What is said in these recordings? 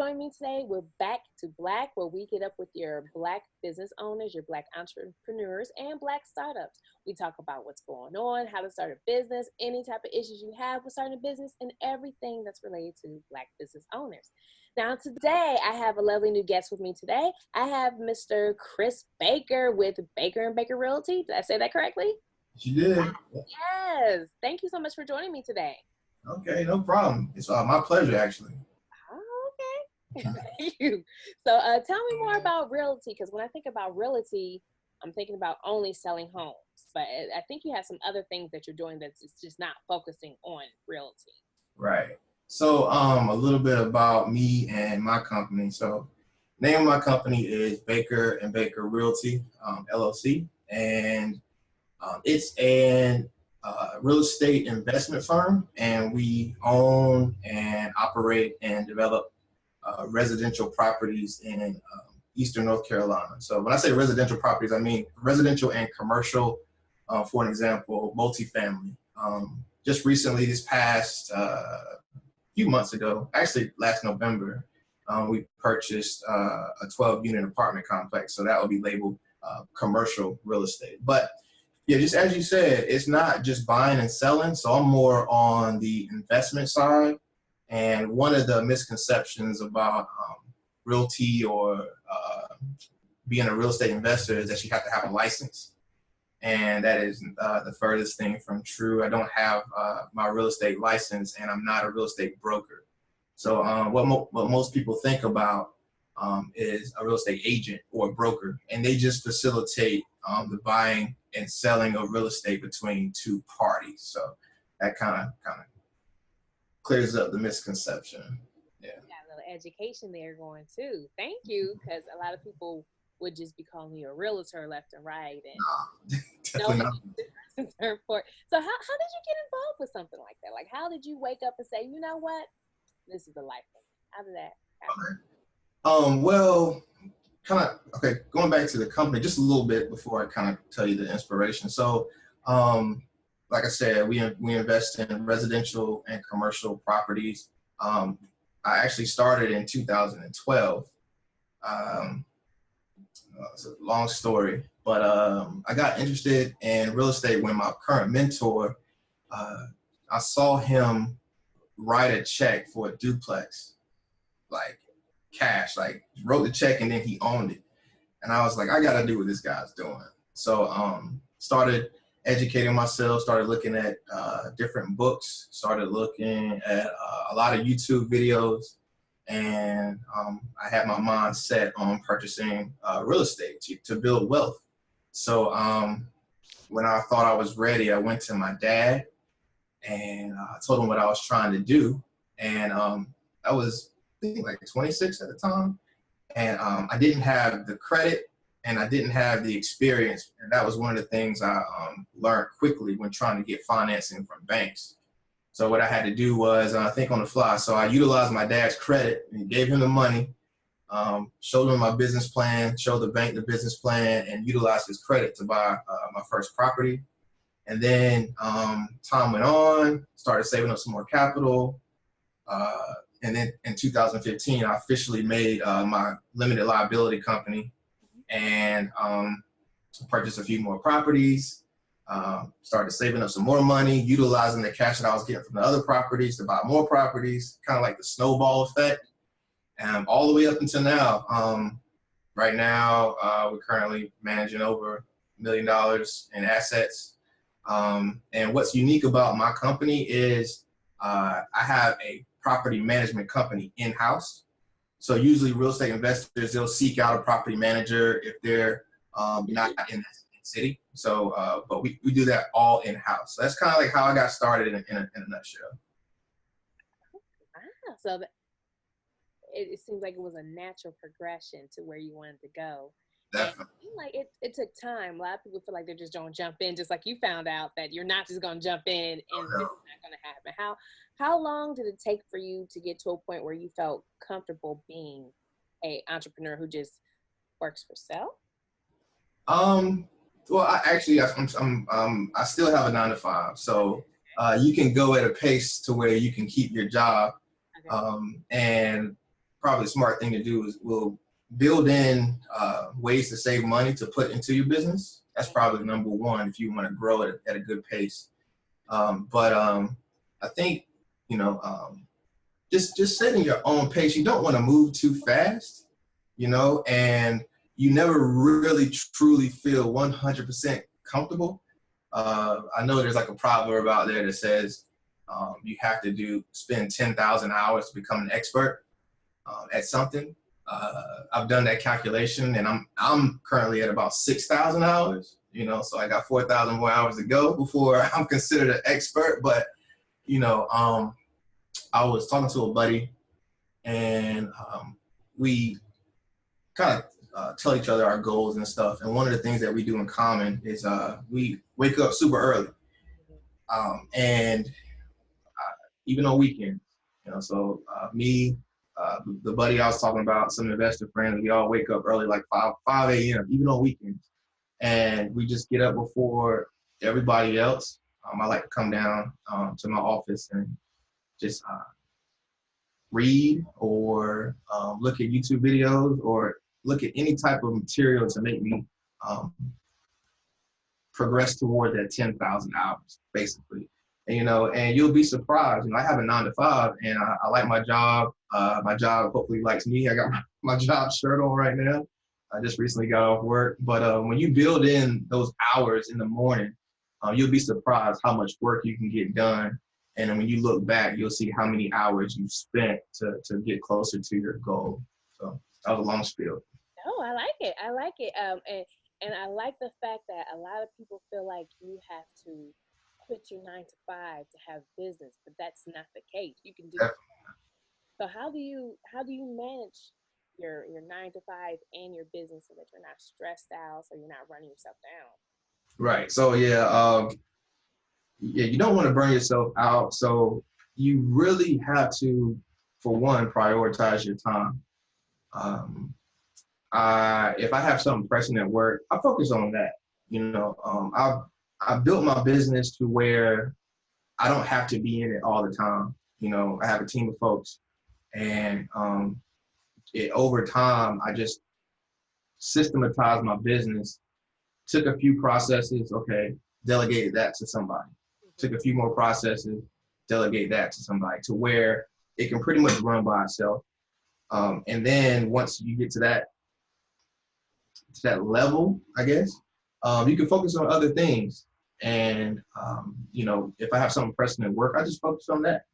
joining me today. We're back to Black, where we get up with your Black business owners, your Black entrepreneurs, and Black startups. We talk about what's going on, how to start a business, any type of issues you have with starting a business, and everything that's related to Black business owners. Now, today, I have a lovely new guest with me today. I have Mr. Chris Baker with Baker and Baker Realty. Did I say that correctly? You did. Yes. Thank you so much for joining me today. Okay, no problem. It's my pleasure, actually. Oh, okay. Thank you. So tell me more about realty, because when I think about realty, I'm thinking about only selling homes. But I think you have some other things that you're doing that's just not focusing on realty. Right. So a little bit about me and my company. So name of my company is Baker and Baker Realty, LLC. And it's an real estate investment firm, and we own and operate and develop residential properties in Eastern North Carolina. So when I say residential properties, I mean residential and commercial. For an example, multifamily. Just recently, this past few months ago, actually last November, we purchased a 12-unit apartment complex. So that would be labeled commercial real estate. But yeah, just as you said, it's not just buying and selling. So I'm more on the investment side. And one of the misconceptions about realty or being a real estate investor is that you have to have a license. And that is the furthest thing from true. I don't have my real estate license, and I'm not a real estate broker. So what most people think about is a real estate agent or a broker, and they just facilitate the buying and selling of real estate between two parties. So that kind of clears up the misconception. Yeah. Got a little education there going too. Thank you, because a lot of people would just be calling you a realtor left and right, and Definitely not. So how did you get involved with something like that? Like, how did you wake up and say, you know what, this is the life for me? How did that happen? Well, okay, going back to the company just a little bit before I kind of tell you the inspiration. So, like I said, we invest in residential and commercial properties. I actually started in 2012. It's a long story, but I got interested in real estate when my current mentor, I saw him write a check for a duplex, like cash, like wrote the check and then he owned it. And I was like, I got to do what this guy's doing. So started educating myself, started looking at different books, started looking at a lot of YouTube videos. And I had my mind set on purchasing real estate to build wealth. So when I thought I was ready, I went to my dad and I told him what I was trying to do. And I was, I think, like 26 at the time. And I didn't have the credit and I didn't have the experience. And that was one of the things I learned quickly when trying to get financing from banks. So what I had to do was think on the fly. So I utilized my dad's credit and gave him the money, showed him my business plan, showed the bank the business plan, and utilized his credit to buy my first property. And then time went on, started saving up some more capital. And then in 2015, I officially made my limited liability company and purchased a few more properties. Started saving up some more money, utilizing the cash that I was getting from the other properties to buy more properties, kind of like the snowball effect, all the way up until now. Right now, we're currently managing over $1 million in assets. And what's unique about my company is I have a property management company in-house. So usually real estate investors, they'll seek out a property manager if they're not in that city. So, but we do that all in-house. So that's kind of like how I got started in a nutshell. Wow. So it seems like it was a natural progression to where you wanted to go. Definitely. And like it took time. A lot of people feel like they're just don't jump in, just like you found out that you're not just going to jump in and this is not going to happen. How long did it take for you to get to a point where you felt comfortable being an entrepreneur who just works for self? Well, I still have a 9-to-5, so you can go at a pace to where you can keep your job. Okay. And probably a smart thing to do is we'll build in ways to save money to put into your business. That's probably number one if you want to grow it at a good pace. But I think, you know, just setting your own pace. You don't want to move too fast, you know, and you never really truly feel 100% comfortable. I know there's like a proverb out there that says you have to spend 10,000 hours to become an expert at something. I've done that calculation, and I'm currently at about 6,000 hours. You know, so I got 4,000 more hours to go before I'm considered an expert. But you know, I was talking to a buddy, and we kind of tell each other our goals and stuff. And one of the things that we do in common is we wake up super early, and even on weekends. You know, so me, the buddy I was talking about, some investor friends, we all wake up early, like 5 a.m. even on weekends, and we just get up before everybody else. I like to come down to my office and just read or look at YouTube videos or look at any type of material to make me progress toward that 10,000 hours, basically. And, you know, and you'll be surprised. You know, I have a 9 to 5, and I like my job. My job hopefully likes me. I got my job shirt on right now. I just recently got off work. But when you build in those hours in the morning, you'll be surprised how much work you can get done. And then when you look back, you'll see how many hours you spent to get closer to your goal. So that was a long spiel. Oh, I like it. I like it. And I like the fact that a lot of people feel like you have to quit your 9 to 5 to have business, but that's not the case. You can do. So how do you manage your 9 to 5 and your business so that you're not stressed out, so you're not running yourself down? Right. So yeah, you don't want to burn yourself out. So you really have to, for one, prioritize your time. Um, if I have something pressing at work, I focus on that. You know, I built my business to where I don't have to be in it all the time. You know, I have a team of folks, and over time, I just systematized my business, took a few processes, okay, delegated that to somebody. Took a few more processes, delegate that to somebody, to where it can pretty much run by itself. And then once you get to that level, I guess, you can focus on other things. And you know, if I have something pressing at work, I just focus on that.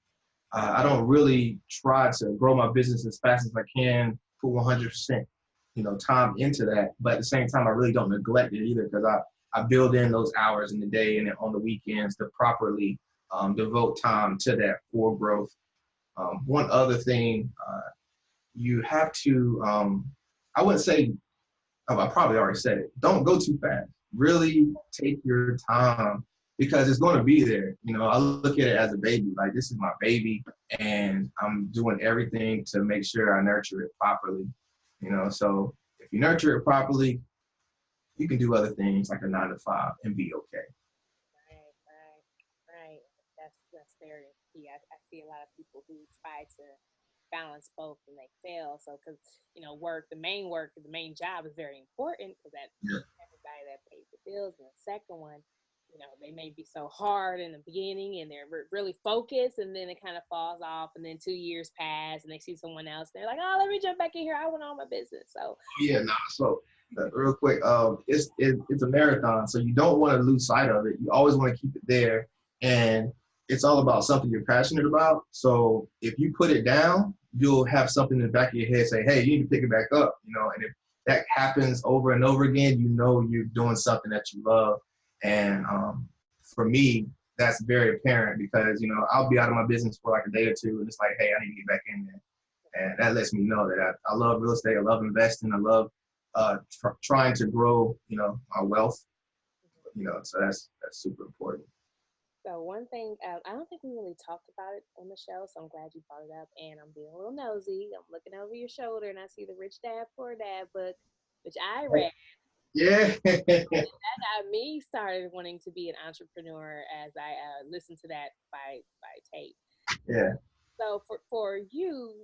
I don't really try to grow my business as fast as I can, put 100%, you know, time into that. But at the same time, I really don't neglect it either, because I build in those hours in the day and on the weekends to properly devote time to that for growth. One other thing, you have to, I wouldn't say, oh, I probably already said it, don't go too fast. Really take your time, because it's going to be there. You know, I look at it as a baby, like this is my baby, and I'm doing everything to make sure I nurture it properly. You know, so if you nurture it properly, you can do other things like a 9 to 5 and be okay. Right, right, right. That's very key. I see a lot of people who try to balance both and they fail. So, because work, the main job is very important because that Yeah. everybody that pays the bills. And the second one, they may be so hard in the beginning and they're really focused, and then it kind of falls off. And then 2 years pass, and they see someone else. They're like, "Oh, let me jump back in here. I want all my business." So, Yeah, nah. So real quick, it's a marathon, so you don't want to lose sight of it. You always want to keep it there, and it's all about something you're passionate about. So if you put it down, you'll have something in the back of your head say, "Hey, you need to pick it back up." You know, and if that happens over and over again, you know you're doing something that you love. And for me, that's very apparent, because I'll be out of my business for like a day or two, and it's like, "Hey, I need to get back in there." And that lets me know that I love real estate. I love investing. I love trying to grow, my wealth. So that's super important. so one thing, I don't think we really talked about it on the show, so I'm glad you brought it up. And I'm being a little nosy. I'm looking over your shoulder, and I see the Rich Dad Poor Dad book, which I read. Yeah. That got me started wanting to be an entrepreneur as I listened to that by tape. Yeah. So for you,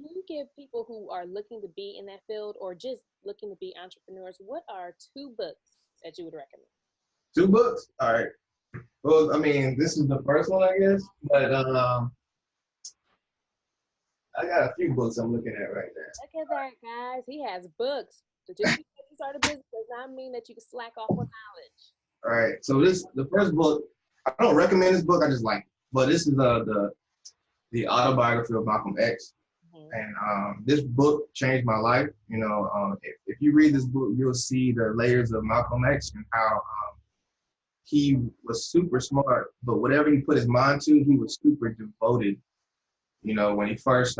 Can you give people who are looking to be in that field or just looking to be entrepreneurs, what are two books that you would recommend? Two books. All right. Well, I mean, this is the first one, I guess, but I got a few books I'm looking at right now. Look at that, guys. He has books. So just because you start a business does not mean that you can slack off on knowledge. All right. So the first book. I don't recommend this book. I just like it. But this is the autobiography of Malcolm X. Mm-hmm. And this book changed my life. You know, if you read this book, you'll see the layers of Malcolm X and how he was super smart, but whatever he put his mind to, he was super devoted. You know, when he first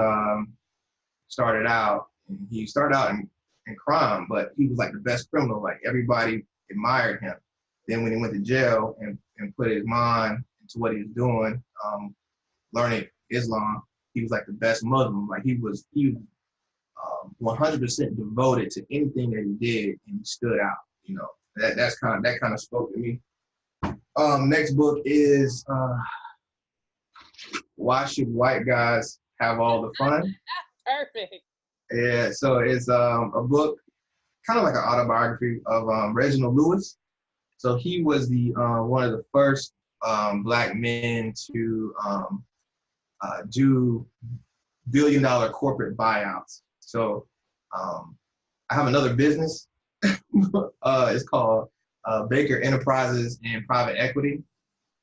started out, he started out in crime, but he was like the best criminal. Like everybody admired him. Then when he went to jail and put his mind into what he was doing, learning Islam, he was like the best Muslim. Like he was 100% devoted to anything that he did, and he stood out. You know, that kind of spoke to me. Next book is Why Should White Guys Have All the Fun? Perfect. Yeah, so it's a book, kind of like an autobiography of Reginald Lewis. So he was the one of the first black men to do billion-dollar corporate buyouts. So I have another business. It's called Baker Enterprises and Private Equity.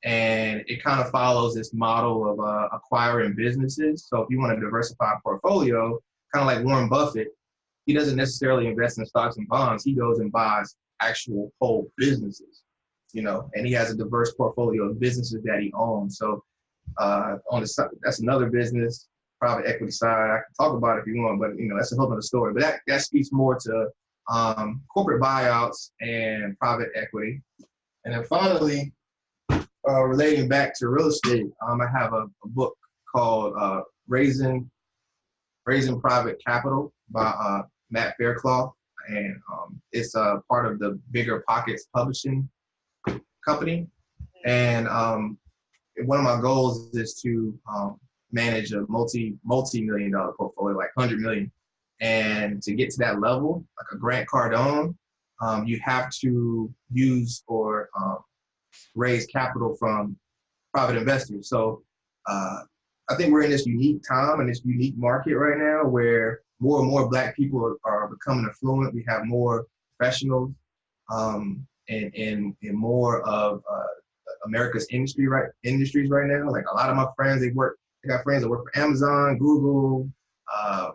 And it kind of follows this model of acquiring businesses. So if you want to diversify a portfolio, kind of like Warren Buffett, he doesn't necessarily invest in stocks and bonds. He goes and buys actual whole businesses, you know, and he has a diverse portfolio of businesses that he owns. So on the side, that's another business, private equity side. I can talk about it if you want, but you know, that's a whole other story. But that speaks more to corporate buyouts and private equity. And then finally, relating back to real estate, I have a book called Raising Private Capital by Matt Faircloth, and it's part of the Bigger Pockets publishing company. And one of my goals is to manage a multi-million dollar portfolio, like 100 million. And to get to that level, like a Grant Cardone, you have to use or raise capital from private investors. So I think we're in this unique time and this unique market right now where more and more Black people are becoming affluent. We have more professionals and more of America's industries right now. Like a lot of my friends, they got friends that work for Amazon, Google,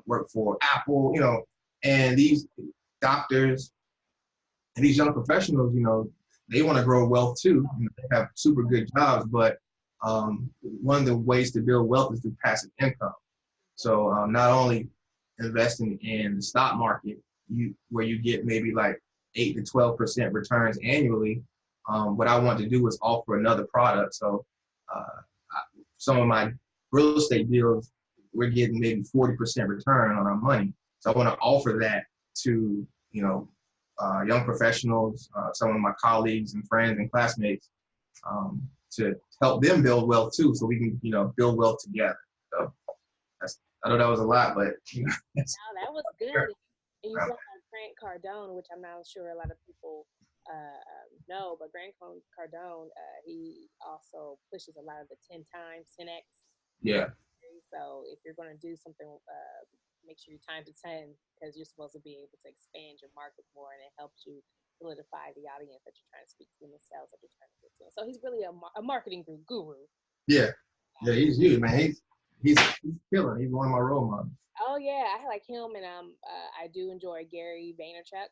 work for Apple, you know, and these doctors and these young professionals, you know, they want to grow wealth too. You know, they have super good jobs, but one of the ways to build wealth is through passive income. So not only investing in the stock market, where you get maybe like 8 to 12% returns annually. What I want to do is offer another product. So some of my real estate deals, we're getting maybe 40% return on our money. So I want to offer that to, you know, young professionals, some of my colleagues and friends and classmates, to help them build wealth too, so we can, you know, build wealth together. So I know that was a lot, but you know, no, that was good. And you brought up Grant Cardone, which I'm not sure a lot of people know, but Grant Cardone, he also pushes a lot of the 10 times, 10x. yeah. So if you're going to do something, make sure you times it 10 because you're supposed to be able to expand your market more, and it helps you solidify the audience that you're trying to speak to and the sales that you're trying to get to. So he's really a marketing guru. Yeah, he's huge, man. He's killing. He's one of my role models. Oh yeah, I like him, and I do enjoy Gary Vaynerchuk.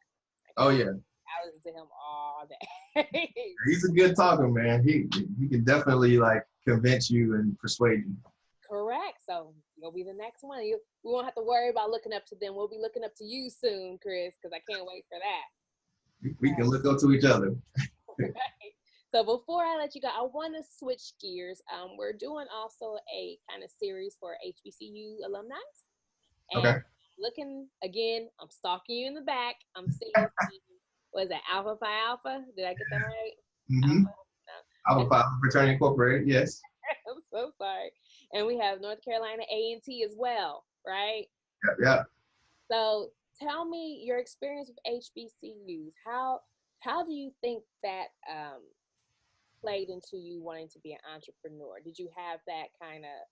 Oh yeah, I listen to him all day. he's a good talker, man. He can definitely like convince you and persuade you. Correct. So you'll be the next one. We won't have to worry about looking up to them. We'll be looking up to you soon, Chris, because I can't wait for that. We can look up to each other. Right. So before I let you go, I want to switch gears. We're doing also a kind of series for HBCU alumni. And Okay. looking again, I'm stalking you in the back. I'm seeing, what is that, Alpha Phi Alpha? Did I get that right? Mm-hmm. Alpha? Alpha Phi Fraternity Incorporated, yes. I'm so sorry. And we have North Carolina A&T as well, right? Yeah. So tell me your experience with HBCUs. How do you think that played into you wanting to be an entrepreneur? Did you have that kind of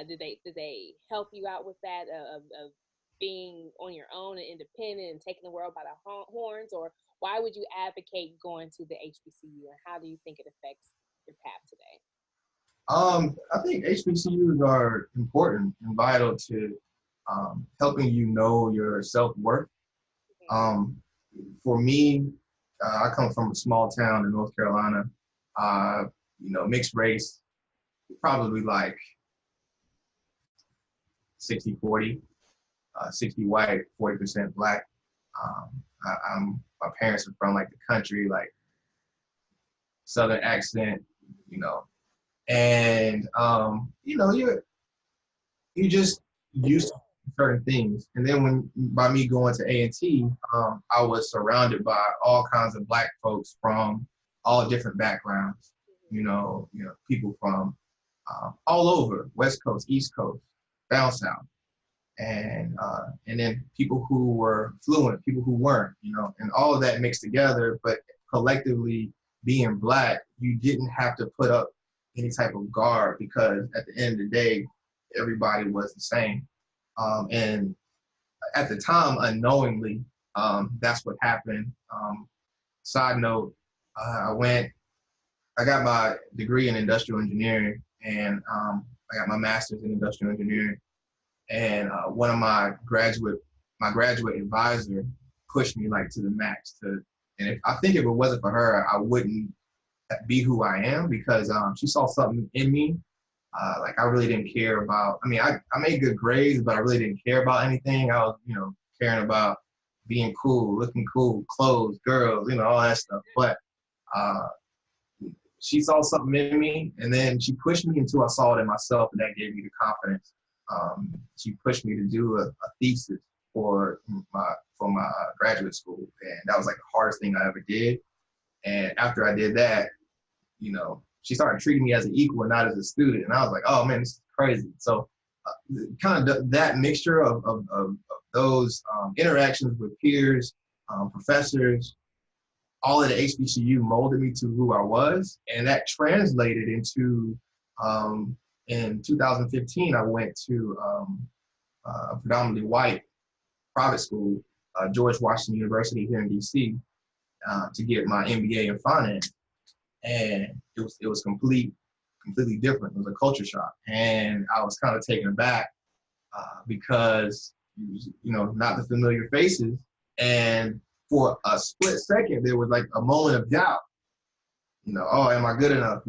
did they help you out with that of being on your own and independent and taking the world by the horns, or why would you advocate going to the HBCU, and how do you think it affects your path today? I think HBCUs are important and vital to helping you know your self-worth. Mm-hmm. Um, for me, I come from a small town in North Carolina, uh, mixed race, probably like 60-40, 60 white, 40% black. My parents are from like the country, like Southern accent, you know, and you just used to certain things. And then when by me going to A&T, I was surrounded by all kinds of black folks from all different backgrounds. People from all over, West Coast, East Coast, down south, and then people who were fluent, people who weren't, and all of that mixed together. But collectively, being black, you didn't have to put up any type of guard because at the end of the day, everybody was the same. And at the time, unknowingly, that's what happened. Side note, I got my degree in industrial engineering, and I got my master's in industrial engineering. And one of my graduate advisor pushed me like to the max. I think if it wasn't for her, I wouldn't be who I am because she saw something in me. Like I really didn't care about. I mean, I made good grades, but I really didn't care about anything. I was, caring about being cool, looking cool, clothes, girls, all that stuff. But uh, she saw something in me, and then she pushed me until I saw it in myself, and that gave me the confidence. She pushed me to do a thesis for my graduate school, and that was like the hardest thing I ever did. And after I did that, she started treating me as an equal and not as a student, and I was like, oh man, this is crazy. So, kind of that mixture of those interactions with peers, professors, all of the HBCU molded me to who I was, and that translated into in 2015, I went to a predominantly white private school, George Washington University here in DC, to get my MBA in finance, and it was completely different. It was a culture shock, and I was kind of taken aback because not the familiar faces, and for a split second there was like a moment of doubt. Oh, am I good enough?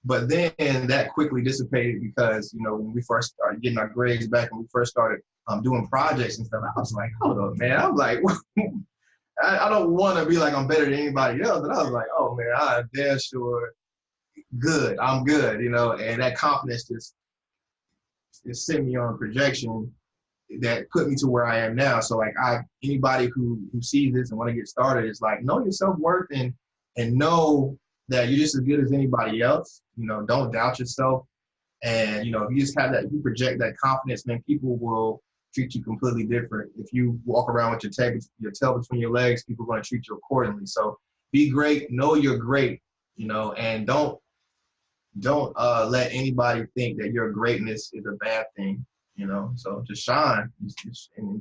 But then that quickly dissipated because when we first started getting our grades back and we first started doing projects and stuff, I was like, hold up, man. I'm like, I don't want to be like I'm better than anybody else, but I was like, oh man, I'm damn sure good. I'm good, and that confidence just sent me on a projection that put me to where I am now. So like anybody who sees this and want to get started is like, know your self-worth and know that you're just as good as anybody else. Don't doubt yourself. And if you just have that, if you project that confidence, man, people will treat you completely different. If you walk around with your tail between your legs, people are going to treat you accordingly. So be great, know you're great, and don't let anybody think that your greatness is a bad thing. So just shine and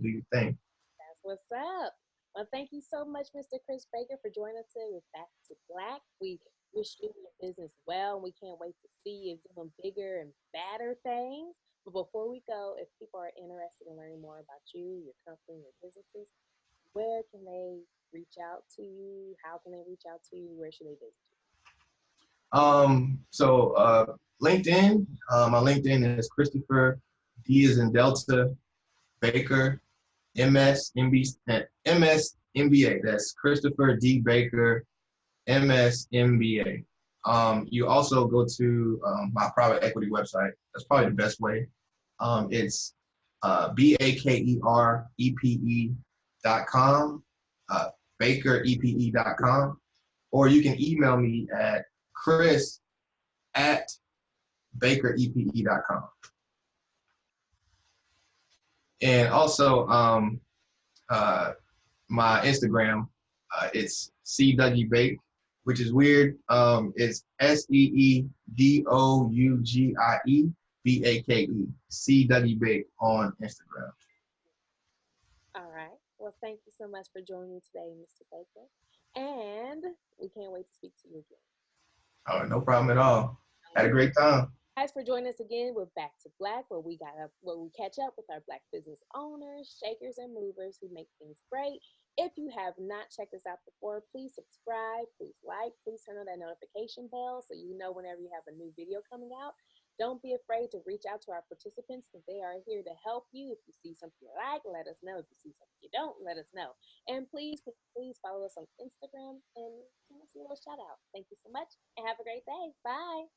do your thing. That's what's up. Well, thank you so much, Mr. Chris Baker, for joining us today with Back to Black. We wish you and your business well. We can't wait to see you doing bigger and badder things. But before we go, if people are interested in learning more about you, your company, your businesses, where can they reach out to you? How can they reach out to you? Where should they visit you? So LinkedIn, my LinkedIn is Christopher D is in Delta Baker MS MBA. That's Christopher D Baker MS MBA. You also go to my private equity website. That's probably the best way. It's BakerEPE.com, BakerEPE.com, or you can email me at chris@bakerepe.com. And also, uh, my Instagram, it's C Dougie Bake, which is weird. It's SEEDOUGIE C Dougie Bake on Instagram. All right. Well, thank you so much for joining me today, Mr. Baker. And we can't wait to speak to you again. Oh, no problem at all. Had a great time. Guys, for joining us again with Back to Black, where we catch up with our Black business owners, shakers, and movers who make things great. If you have not checked us out before, please subscribe, please like, please turn on that notification bell so you know whenever you have a new video coming out. Don't be afraid to reach out to our participants because they are here to help you. If you see something you like, let us know. If you see something you don't, let us know. And please follow us on Instagram and send us a little shout out. Thank you so much and have a great day. Bye.